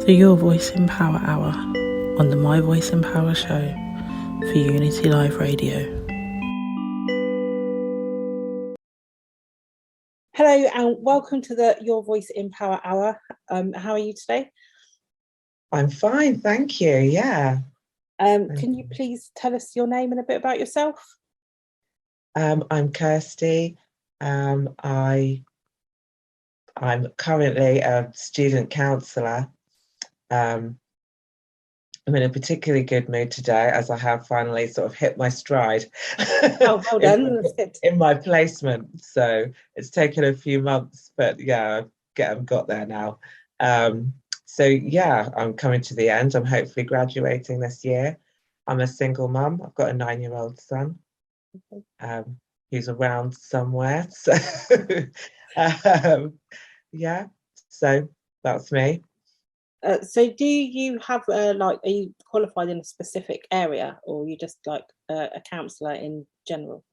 The Your Voice in Power Hour on the My Voice in Power show for Unity Live Radio. Hello and welcome to the Your Voice in Power Hour. How are you today? I'm fine, thank you. Yeah. Can you please tell us your name and a bit about yourself? I'm Kirstie. I'm currently a student counsellor. I'm in a particularly good mood today as I have finally sort of hit my stride. Oh, well done. That's good. In my placement. So it's taken a few months, but yeah, I've got there now. So yeah, I'm coming to the end. I'm hopefully graduating this year. I'm a single mum. I've got a 9-year-old son. He's around somewhere. So yeah, so that's me. So do you have are you qualified in a specific area, or are you just like a counsellor in general?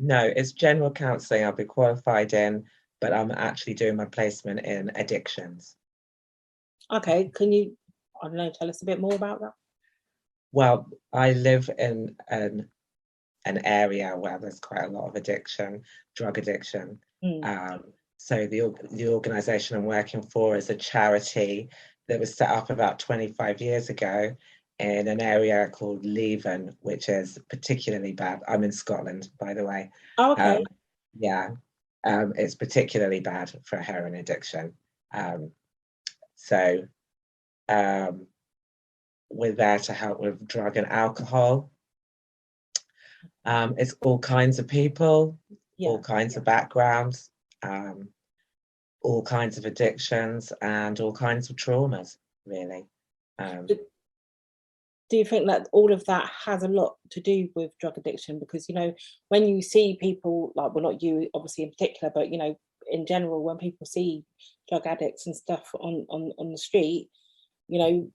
No, it's general counselling I'll be qualified in, but I'm actually doing my placement in addictions. Okay, can you, I don't know, tell us a bit more about that? Well, I live in an area where there's quite a lot of addiction, drug addiction. So the organisation I'm working for is a charity that was set up about 25 years ago in an area called Leven, which is particularly bad. I'm in Scotland, by the way. Oh, okay. Yeah, it's particularly bad for heroin addiction. So we're there to help with drug and alcohol. It's all kinds of people, all kinds of backgrounds, all kinds of addictions, and all kinds of traumas, really. Do you think that all of that has a lot to do with drug addiction? Because, you know, when you see people, like, well, not you obviously in particular, but, you know, in general, when people see drug addicts and stuff on the street, you know,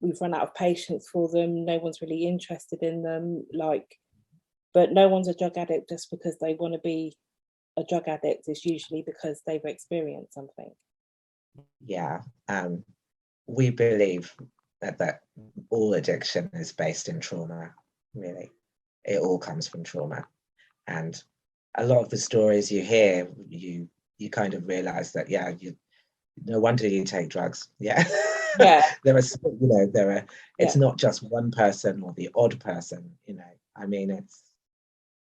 we've run out of patience for them. No one's really interested in them. Like, but no one's a drug addict just because they want to be a drug addict. It's usually because they've experienced something. Yeah, we believe that all addiction is based in trauma, really. It all comes from trauma. And a lot of the stories you hear, you kind of realize that, yeah, no wonder you take drugs. Yeah. Yeah. It's not just one person or the odd person, I mean, it's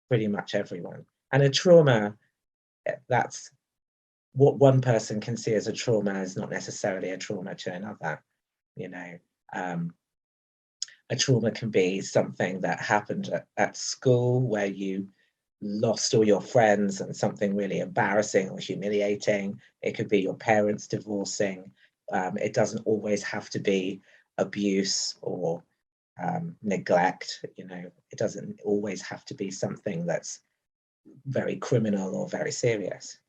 pretty much everyone. And a trauma, that's what one person can see as a trauma is not necessarily a trauma to another. A trauma can be something that happened at school where you lost all your friends and something really embarrassing or humiliating. It could be your parents divorcing. It doesn't always have to be abuse or neglect. It doesn't always have to be something that's very criminal or very serious.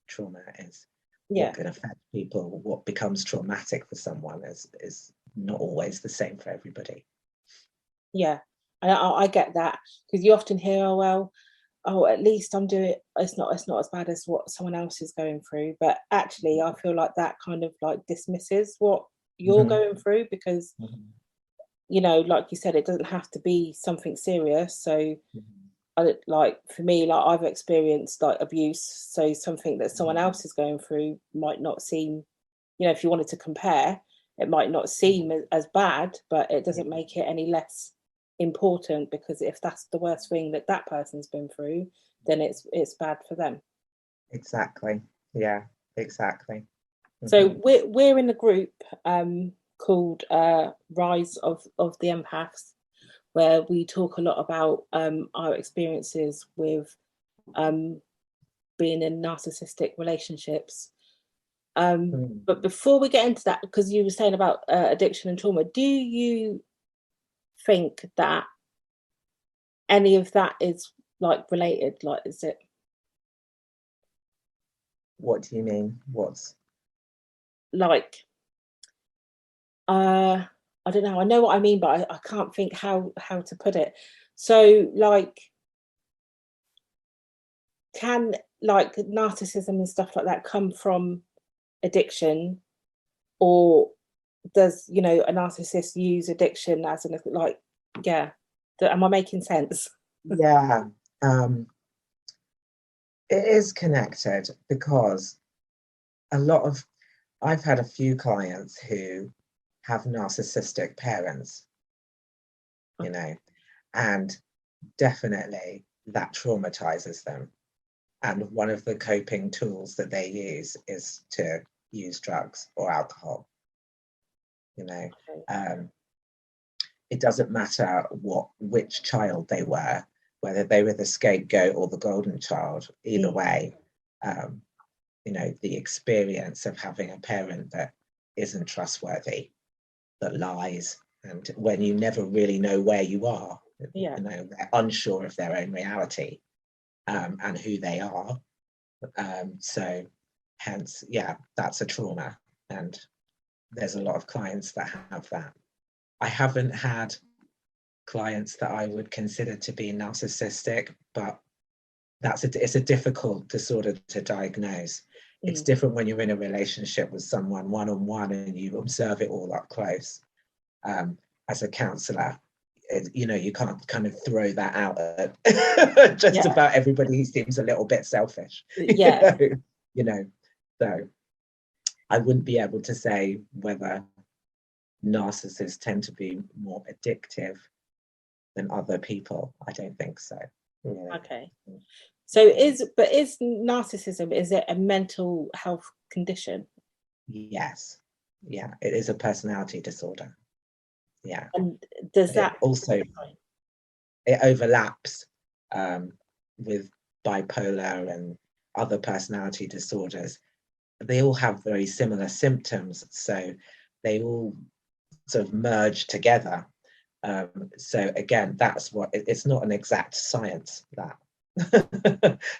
Trauma is what can affect people. What becomes traumatic for someone is not always the same for everybody. Yeah, I get that, because you often hear, at least I'm doing, it's not as bad as what someone else is going through. But actually, I feel like that kind of like dismisses what you're going through, because you know, like you said, it doesn't have to be something serious. So like for me, like I've experienced like abuse, so something that someone else is going through might not seem, you know, if you wanted to compare, it might not seem as bad, but it doesn't make it any less important, because if that's the worst thing that that person's been through, then it's bad for them. Exactly. Yeah, exactly. So we're in a group called Rise of the Empaths, where we talk a lot about our experiences with being in narcissistic relationships. But before we get into that, because you were saying about addiction and trauma, do you think that any of that is like related? Like, is it? What do you mean? What's Like, I don't know. I know what I mean, but I can't think how to put it. So, like, can like narcissism and stuff like that come from addiction, or does, you know, a narcissist use addiction as an, like, yeah, am I making sense? Yeah, it is connected because a lot of I've had a few clients who have narcissistic parents, you know, and definitely that traumatizes them. And one of the coping tools that they use is to use drugs or alcohol, you know. Okay. Um, it doesn't matter which child they were, whether they were the scapegoat or the golden child, either Mm, way, um, you know, the experience of having a parent that isn't trustworthy, that lies, and when you never really know where you are, yeah. you know, they're unsure of their own reality, and who they are. So hence, yeah, that's a trauma. And there's a lot of clients that have that. I haven't had clients that I would consider to be narcissistic, but it's a difficult disorder to diagnose. It's Mm, different when you're in a relationship with someone one on one and you observe it all up close. As a counselor, you know, you can't kind of throw that out at just yeah. about everybody who seems a little bit selfish. Yeah. You know, so I wouldn't be able to say whether narcissists tend to be more addictive than other people. I don't think so. Really. Okay. So is narcissism, is it a mental health condition? Yes. Yeah, it is a personality disorder. Yeah. And does But it that, also sorry. it overlaps um, with bipolar and other personality disorders. They all have very similar symptoms, so they all sort of merge together. So again, that's what it's not an exact science, that.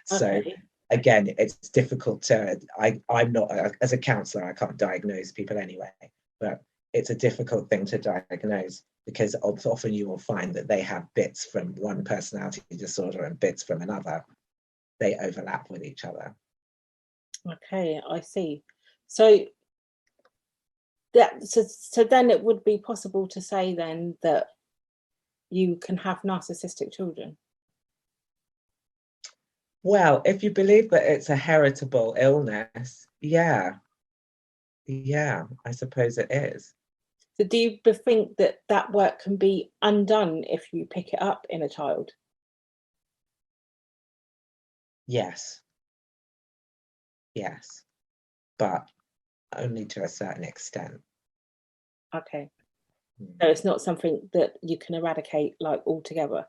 So Okay. again, it's difficult to I'm not as a counselor, I can't diagnose people anyway, but it's a difficult thing to diagnose because often you will find that they have bits from one personality disorder and bits from another. They overlap with each other. Okay, I see. So so then it would be possible to say then that you can have narcissistic children. Well, if you believe that it's a heritable illness, yeah, I suppose it is. So do you think that that work can be undone if you pick it up in a child? Yes, yes, but only to a certain extent. Okay. Mm. So it's not something that you can eradicate like altogether.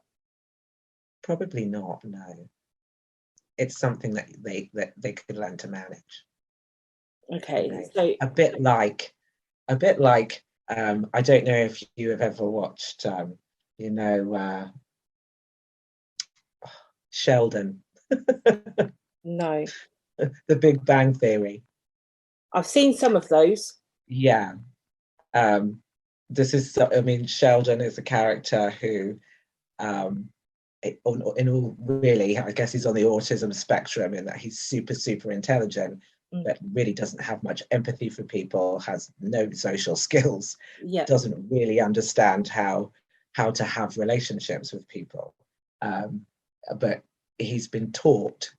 Probably not, no. It's something that they could learn to manage, you Okay. know. So A bit like I don't know if you have ever watched you know Sheldon, no. The Big Bang Theory. I've seen some of those. Yeah. Um this is I mean Sheldon is a character who um in all really, I guess he's on the autism spectrum in that he's super intelligent, Mm, but really doesn't have much empathy for people, has no social skills, yeah. doesn't really understand how to have relationships with people. Um, but he's been taught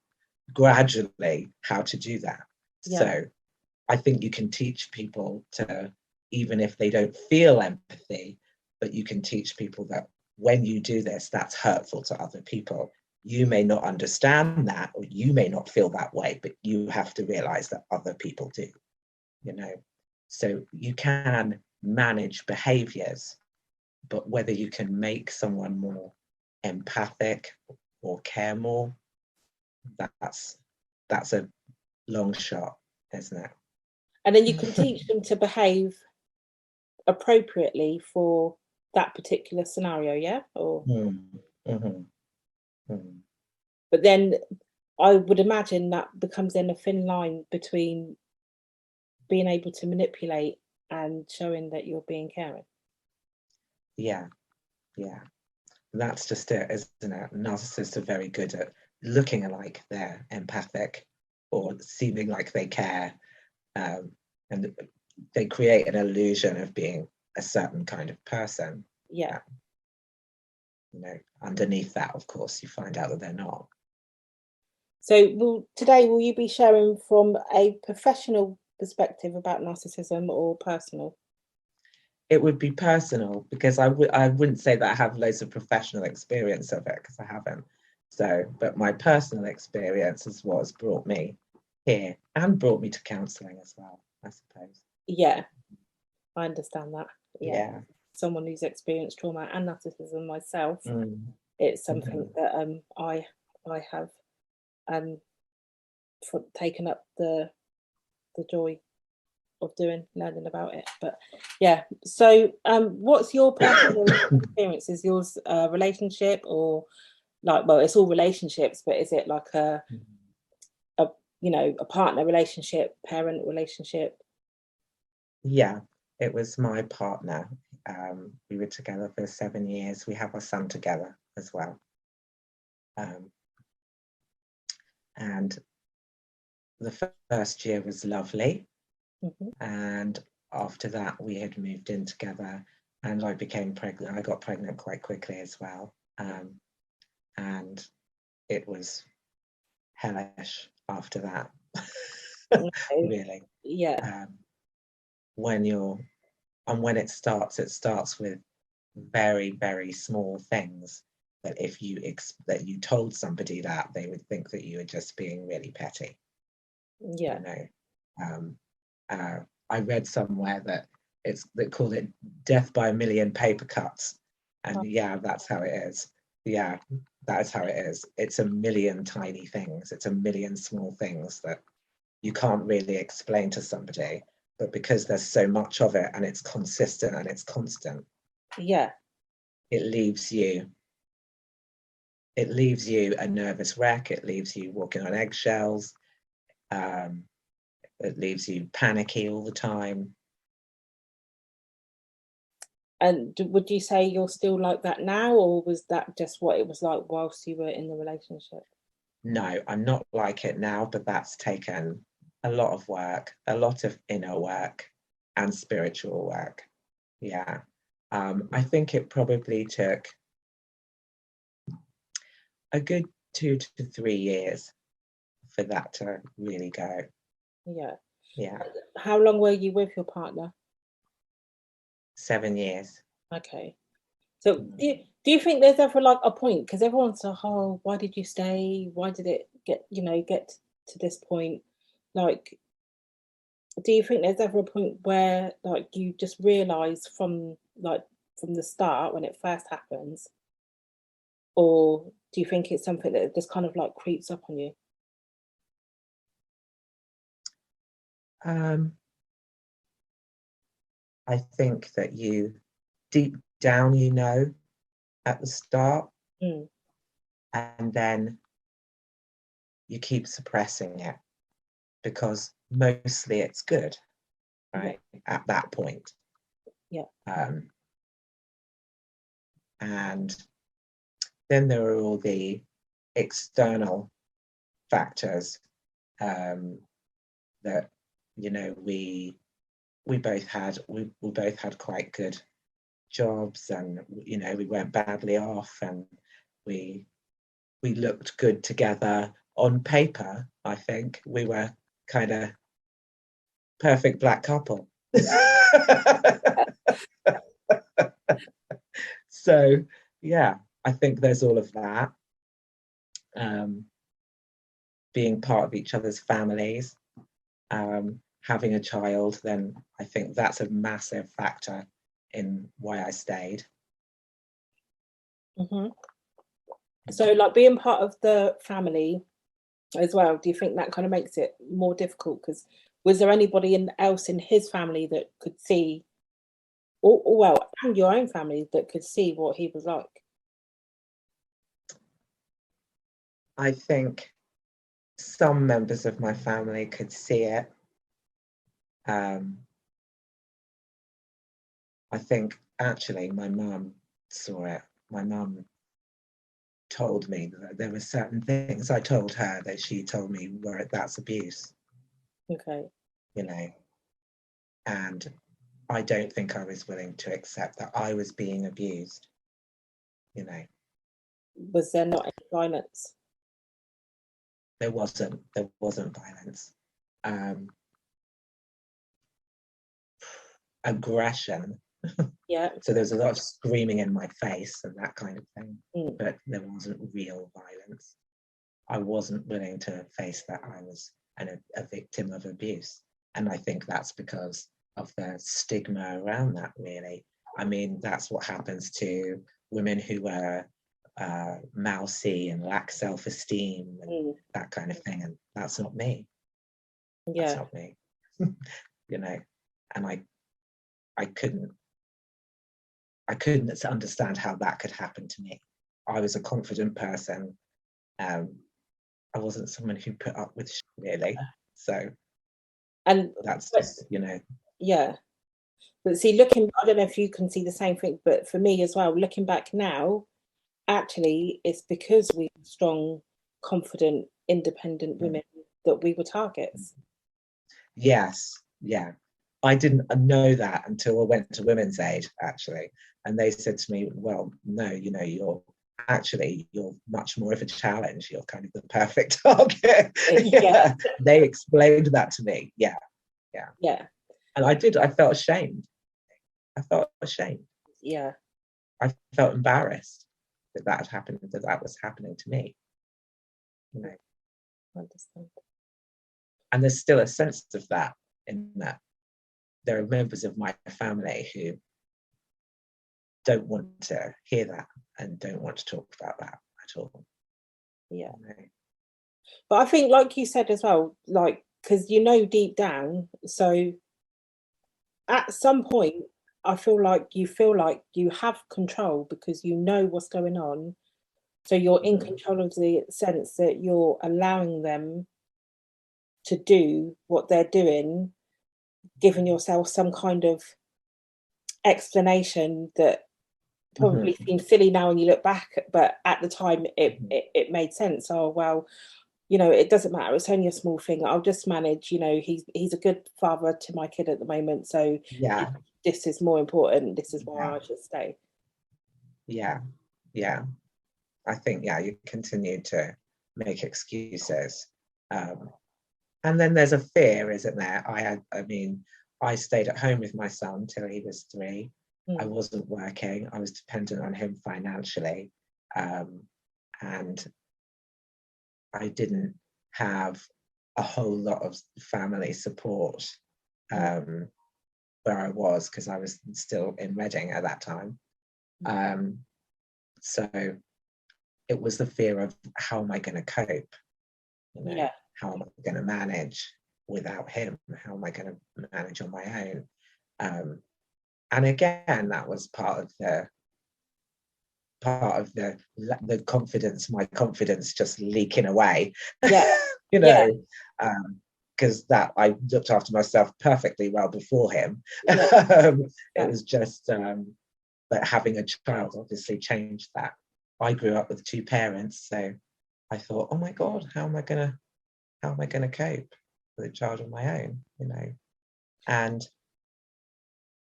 gradually how to do that. Yeah. So I think you can teach people to, even if they don't feel empathy, but you can teach people that when you do this, that's hurtful to other people. You may not understand that, or you may not feel that way, but you have to realize that other people do, you know. So you can manage behaviors, but whether you can make someone more empathic or care more, that's that's a long shot, isn't And then you can it? teach them to behave appropriately for that particular scenario, yeah? Or Mm, mhm, mm. but then I would imagine that becomes then a thin line between being able to manipulate and showing that you're being caring. Yeah, yeah. That's just it, isn't it? Narcissists are very good at looking like they're empathic or seeming like they care, um, and they create an illusion of being a certain kind of person. Yeah. Underneath that, of course, you find out that they're not. So today, will you be sharing from a professional perspective about narcissism or personal? It would be personal, because I wouldn't say that I have loads of professional experience of it, because I haven't. So, but my personal experience is what has brought me here and brought me to counselling as well, I suppose. Yeah, I understand that. Yeah. Someone who's experienced trauma and narcissism myself, it's something Mm-hmm. that I have taken up the joy of learning about it. But yeah, so what's your personal experience? Is yours a relationship, or like, well, it's all relationships, but is it like a partner relationship, parent relationship? Yeah, it was my partner. We were together for 7 years. We have our son together as well. And the first year was lovely. Mm-hmm. And after that, we had moved in together, and I became pregnant. I got pregnant quite quickly as well. And it was hellish after that. Okay. Really. Yeah. When it starts with very, very small things that if you told somebody that, they would think that you were just being really petty. Yeah. I read somewhere that they call it death by a million paper cuts, and yeah, that's how it is. Yeah, that is how it is. It's a million tiny things. It's a million small things that you can't really explain to somebody, but because there's so much of it and it's consistent and it's constant, Yeah. it leaves you a nervous wreck. It leaves you walking on eggshells. It leaves you panicky all the time. And would you say you're still like that now, or was that just what it was like whilst you were in the relationship? No, I'm not like it now, but that's taken a lot of work, a lot of inner work and spiritual work. Yeah. I think it probably took a good 2 to 3 years for that to really go. Yeah. Yeah. How long were you with your partner? 7 years. Okay. So do you think there's ever like a point? Because everyone's like, oh, why did you stay? Why did it get to this point? Like, do you think there's ever a point where like you just realise from the start when it first happens, or do you think it's something that just kind of like creeps up on you? Um, I think that you deep down, at the start, Mm. and then you keep suppressing it because mostly it's good, Yeah. right? At that point. Yeah. And then there are all the external factors, that we both had quite good jobs, and we weren't badly off, and we looked good together on paper. I think we were kind of perfect black couple. So yeah, I think there's all of that. Being part of each other's families, having a child, then I think that's a massive factor in why I stayed. Hmm. So, like being part of the family as well, do you think that kind of makes it more difficult? Because was there anybody else in his family that could see, or well, and your own family that could see what he was like? I think some members of my family could see it. I think actually my mum saw it. My mum told me that there were certain things I told her that she told me were that's abuse. Okay. You know, And I don't think I was willing to accept that I was being abused, you know. Was there not any violence? There wasn't violence. Um, Aggression. Yeah. So there's a lot of screaming in my face and that kind of thing, Mm. but there wasn't real violence. I wasn't willing to face that I was a victim of abuse. And I think that's because of the stigma around that, really. I mean, that's what happens to women who are mousy and lack self-esteem and that kind of thing. And that's not me. That's Yeah. not me. You know, and I couldn't understand how that could happen to me. I was a confident person. I wasn't someone who put up with shit, really. So And that's but, just, you know. yeah. But see, I don't know if you can see the same thing, but for me as well, looking back now, actually, it's because we were strong, confident, independent women that we were targets. Yes, yeah. I didn't know that until I went to Women's Aid, actually. And they said to me, well, no, you know, you're much more of a challenge. You're kind of the perfect target. Yeah. They explained that to me. Yeah. And I felt ashamed. Yeah. I felt embarrassed that had happened, that was happening to me. You know. I understand. And there's still a sense of that, in that there are members of my family who don't want to hear that and don't want to talk about that at all. Yeah. You know? But I think, like you said as well, like, because deep down, so at some point, I feel like you have control because you know what's going on. So you're in control of the sense that you're allowing them to do what they're doing, giving yourself some kind of explanation that probably seems silly now when you look back, but at the time it made sense. Oh, well, it doesn't matter, it's only a small thing, I'll just manage. He's a good father to my kid at the moment, so Yeah. this is more important, this is why I should stay. Yeah. I think, you continue to make excuses. And then there's a fear, isn't there? I stayed at home with my son till he was 3. I wasn't working. I was dependent on him financially. And I didn't have a whole lot of family support where I was, because I was still in Reading at that time. So it was the fear of, how am I going to cope? How am I going to manage without him? How am I going to manage on my own? And again, that was part of the confidence, my confidence just leaking away. Because that I looked after myself perfectly well before him. It was just but having a child obviously changed that. I grew up with 2 parents, so I thought, oh my God, how am I gonna cope with a child of my own? And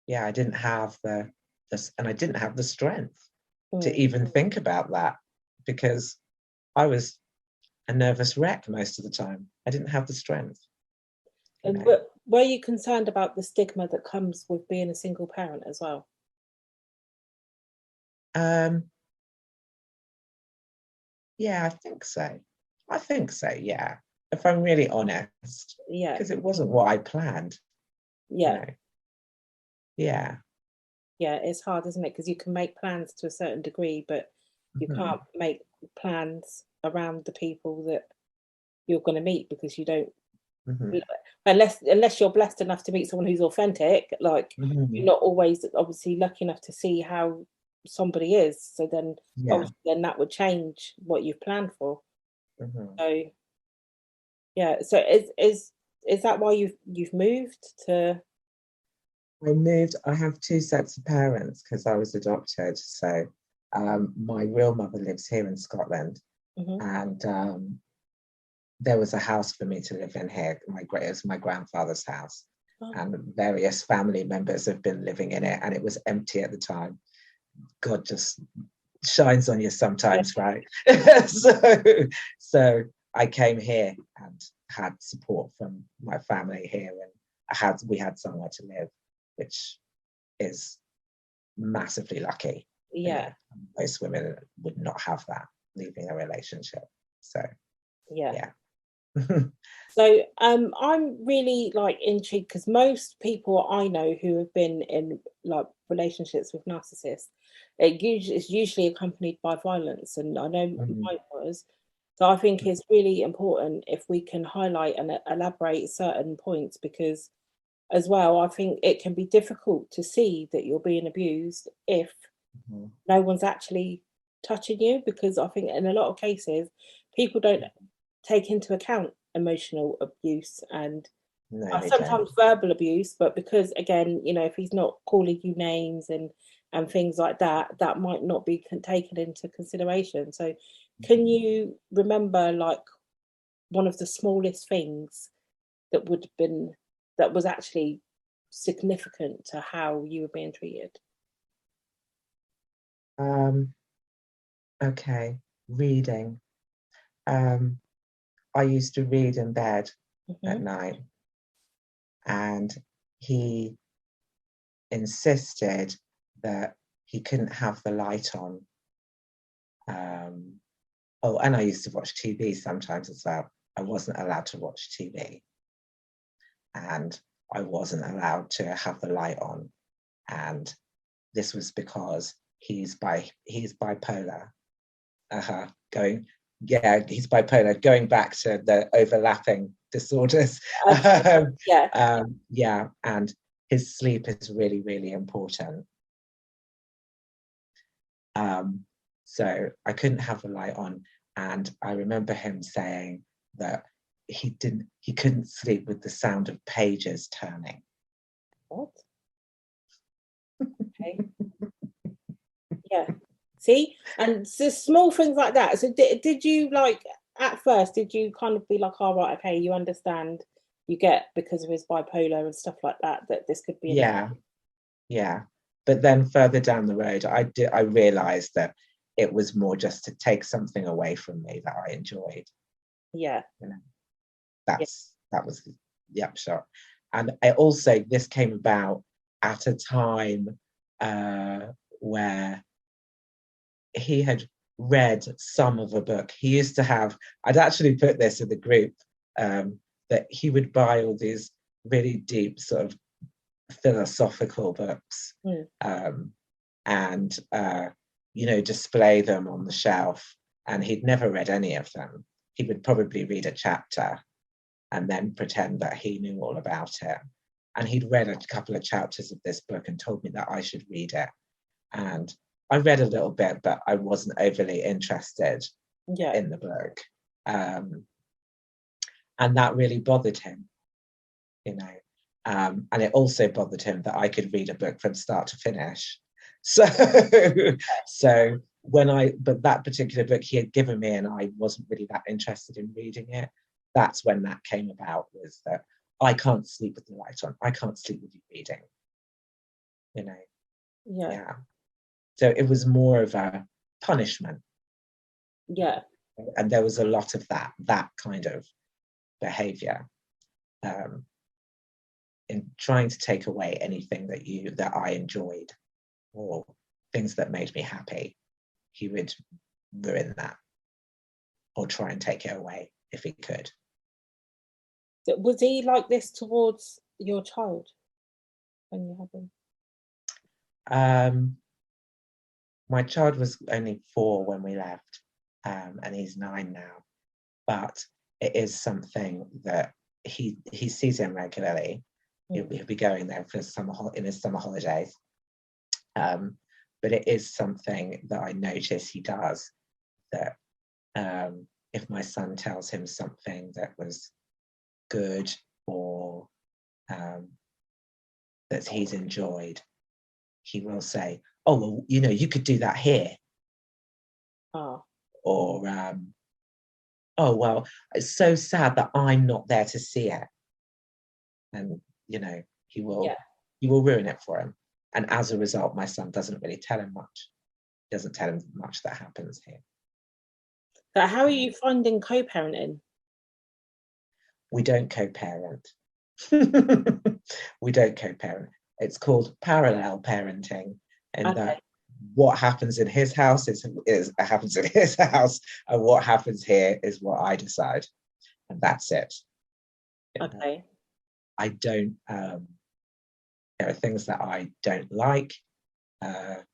I didn't have I didn't have the strength to even think about that, because I was a nervous wreck most of the time. I didn't have the strength. And were you concerned about the stigma that comes with being a single parent as well? Yeah, I think so, yeah. If I'm really honest. Yeah. Because it wasn't what I planned. Yeah. Yeah. Yeah, it's hard, isn't it? Because you can make plans to a certain degree, but you can't make plans around the people that you're going to meet, because you don't, unless you're blessed enough to meet someone who's authentic, like you're not always obviously lucky enough to see how somebody is. So then, obviously, then that would change what you've planned for. So, yeah. So is that why you've moved to? I have 2 sets of parents because I was adopted. So my real mother lives here in Scotland, and there was a house for me to live in here. It was my grandfather's house. and various family members have been living in it, and it was empty at the time. God just shines on you sometimes, Yeah. right? So I came here and had support from my family here, and we had somewhere to live, which is massively lucky. Yeah. Most women would not have that leaving a relationship. So Yeah. yeah. So I'm really like intrigued because most people I know who have been in like relationships with narcissists, it's usually accompanied by violence, and I know Mm, mine was. So I think it's really important if we can highlight and elaborate certain points because, as well, I think it can be difficult to see that you're being abused if mhm. no one's actually touching you because I think in a lot of cases people don't take into account emotional abuse and No, they don't. sometimes verbal abuse, but because again, if he's not calling you names and things like that, that might not be taken into consideration. So can you remember like one of the smallest things that would have been that was actually significant to how you were being treated? Um, okay, reading. Um, I used to read in bed at Hmm. night, and he insisted that he couldn't have the light on. Um, oh, and I used to watch TV sometimes as well. I wasn't allowed to watch TV, and I wasn't allowed to have the light on. And this was because he's bipolar. Going, yeah, he's bipolar. Going back to the overlapping disorders. Okay. Yeah. Yeah, and his sleep is really, really important. Um, so I couldn't have the light on, and I remember him saying that he couldn't sleep with the sound of pages turning. What? Okay. Yeah. See, and so small things like that. So did you like at first? Did you kind of be like, "All right, okay, you understand, you get because of his bipolar and stuff like that that this could be an Yeah, yeah. But then further down the road, I realized that it was more just to take something away from me that I enjoyed. yeah, You know, yeah, that was the upshot. And this came about at a time where he had read some of a book. He used to have, I'd actually put this in the group, that he would buy all these really deep sort of philosophical books, mm, um, and display them on the shelf. And he'd never read any of them. He would probably read a chapter and then pretend that he knew all about it. And he'd read a couple of chapters of this book and told me that I should read it. And I read a little bit, but I wasn't overly interested yeah, in the book. Um, and that really bothered him, you know. And it also bothered him that I could read a book from start to finish. So, but that particular book he had given me, and I wasn't really that interested in reading it. That's when that came about, was that I can't sleep with the light on. I can't sleep with you reading, you know. yeah, Yeah. So it was more of a punishment. yeah, And there was a lot of that kind of behavior, um, in trying to take away anything that I enjoyed or things that made me happy. He would ruin that or try and take it away if he could. Was he like this towards your child when you had him? Um, my child was only 4 when we left, and he's 9 now. But it is something that he sees him regularly. He'll be going there for in his summer holidays. But it is something that I notice he does, that if my son tells him something that was good or that he's enjoyed, he will say, "Oh, well, you could do that here," Oh, or "Oh, well, it's so sad that I'm not there to see it," and Yeah. he will ruin it for him. And as a result, my son doesn't really tell him much. Doesn't tell him much that happens here. So how are you finding co-parenting? We don't co-parent. We don't co-parent. It's called parallel parenting, and Okay. that what happens in his house is happens in his house, and what happens here is what I decide, and that's it. Okay. I don't. There are things that I don't like, but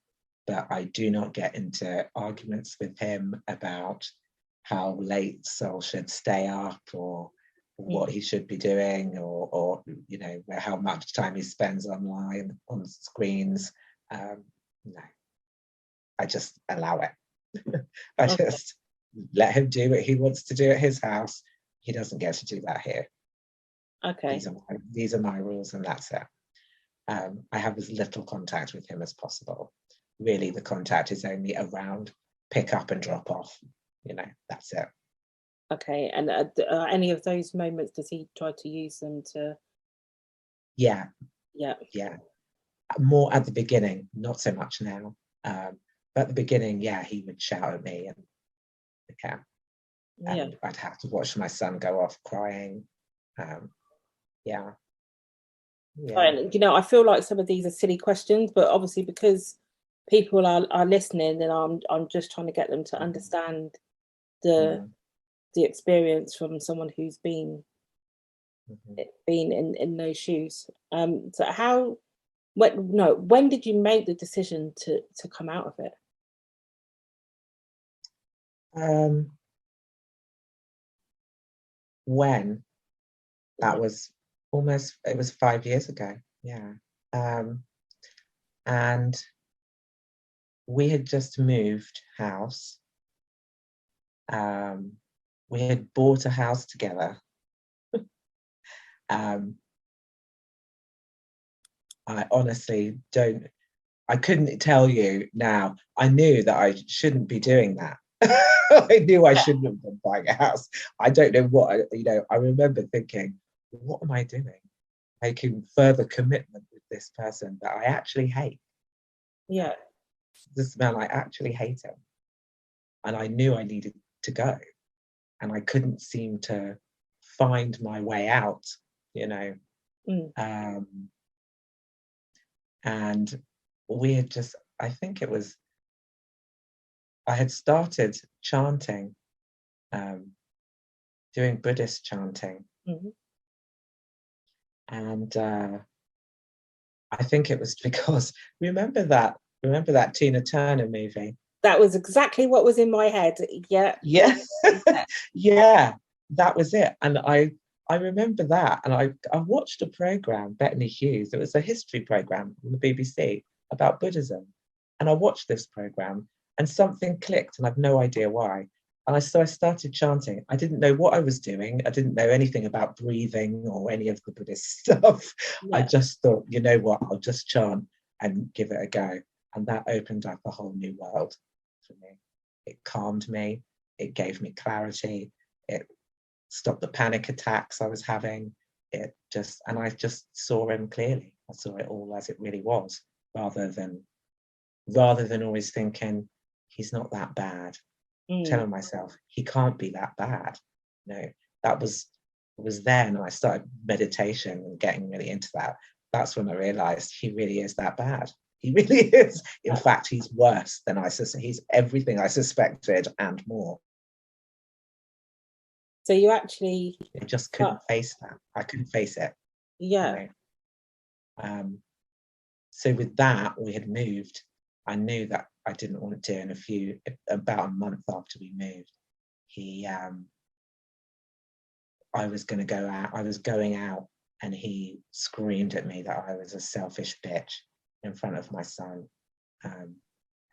I do not get into arguments with him about how late Sol should stay up, or what he should be doing, or how much time he spends online on screens. No, I just allow it. I Okay. just let him do what he wants to do at his house. He doesn't get to do that here. Okay. These are my rules, and that's it. I have as little contact with him as possible. Really, the contact is only around pick up and drop off. That's it. Okay. And any of those moments, does he try to use them to? Yeah. Yeah. Yeah. More at the beginning, not so much now. But at the beginning, yeah, he would shout at me, and I'd have to watch my son go off crying. Yeah. And I feel like some of these are silly questions, but obviously because people are listening, and I'm just trying to get them to understand the experience from someone who's been in those shoes. So when did you make the decision to come out of it? When that was it was 5 years ago. Yeah. And we had just moved house. We had bought a house together. I honestly I couldn't tell you now. I knew that I shouldn't be doing that. I knew I shouldn't have been buying a house. I don't know what, I remember thinking, what am I doing? Making further commitment with this person that I actually hate. Yeah. This man, I actually hate him. And I knew I needed to go. And I couldn't seem to find my way out, and we had just, I think it was, I had started chanting, doing Buddhist chanting. And I think it was because, remember that Tina Turner movie? That was exactly what was in my head. Yeah. Yeah, that was it. And I remember that, and I watched a program, Bettany Hughes. It was a history program on the BBC about Buddhism, and I watched this program, and something clicked, and I've no idea why. And so I started chanting. I didn't know what I was doing. I didn't know anything about breathing or any of the Buddhist stuff. Yeah. I just thought, you know what, I'll just chant and give it a go. And that opened up a whole new world for me. It calmed me. It gave me clarity. It stopped the panic attacks I was having. And I just saw him clearly. I saw it all as it really was, rather than always thinking he's not that bad. Telling myself he can't be that bad. That was then I started meditation and getting really into that. That's when I realized he really is that bad. He really is. In fact, he's worse than he's everything I suspected and more. So you actually, I just couldn't face that. I couldn't face it. Yeah. So with that, we had moved. I knew that I didn't want to do. About a month after we moved, I was going to go out. I was going out, and he screamed at me that I was a selfish bitch in front of my son,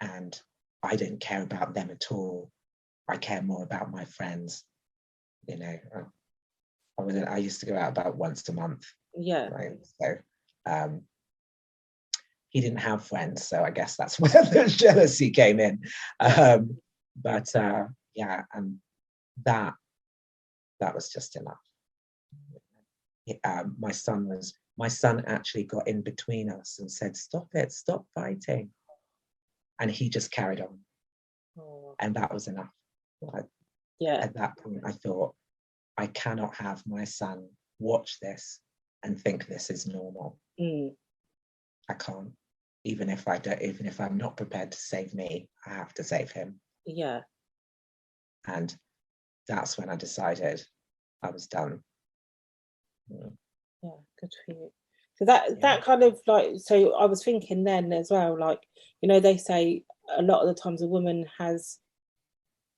and I didn't care about them at all. I care more about my friends. I used to go out about once a month. Yeah. Right. So he didn't have friends, so I guess that's where the jealousy came in. But yeah, and that was just enough. My son was my son actually got in between us and said, "Stop it, stop fighting." And he just carried on. Oh. And that was enough. Yeah. At that point, I thought, I cannot have my son watch this and think this is normal. I can't. Even if I'm not prepared to save me, I have to save him. Yeah. And that's when I decided I was done. Yeah, good for you. So that kind of like, so I was thinking then as well, like, you know, they say a lot of the times a woman has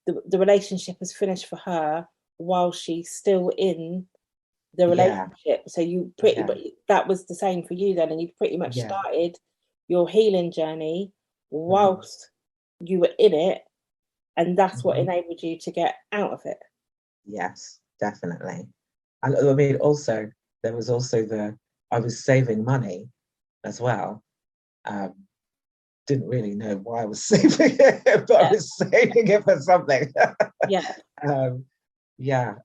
the relationship is finished for her while she's still in the relationship. So you pretty, but that was the same for you then, and you pretty much started your healing journey whilst you were in it, and that's what enabled you to get out of it. Yes, definitely. And I mean, also there was also I was saving money as well. Didn't really know why I was saving it, but I was saving it for something.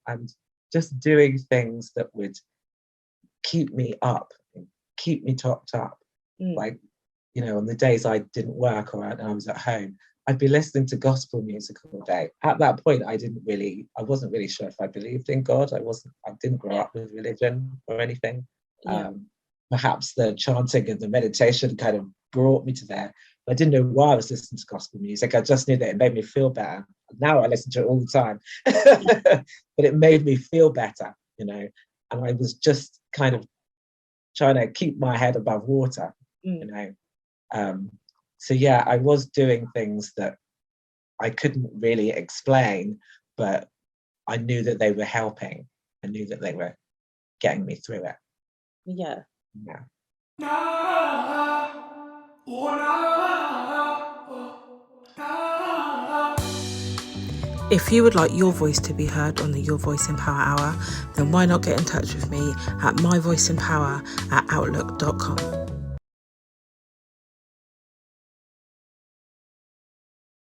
And just doing things that would keep me up, keep me topped up. Like, you know, on the days I didn't work or I was at home, I'd be listening to gospel music all day. At that point, I wasn't really sure if I believed in God. I didn't grow up with religion or anything. Perhaps the chanting and the meditation kind of brought me to there. I didn't know why I was listening to gospel music. I just knew that it made me feel better. Now I listen to it all the time. But it made me feel better, you know. And I was just kind of trying to keep my head above water, you know. So yeah, I was doing things that I couldn't really explain, but I knew that they were helping. I knew that they were getting me through it. Yeah. If you would like your voice to be heard on the Your Voice in Power Hour, then why not get in touch with me at myvoiceinpower@outlook.com.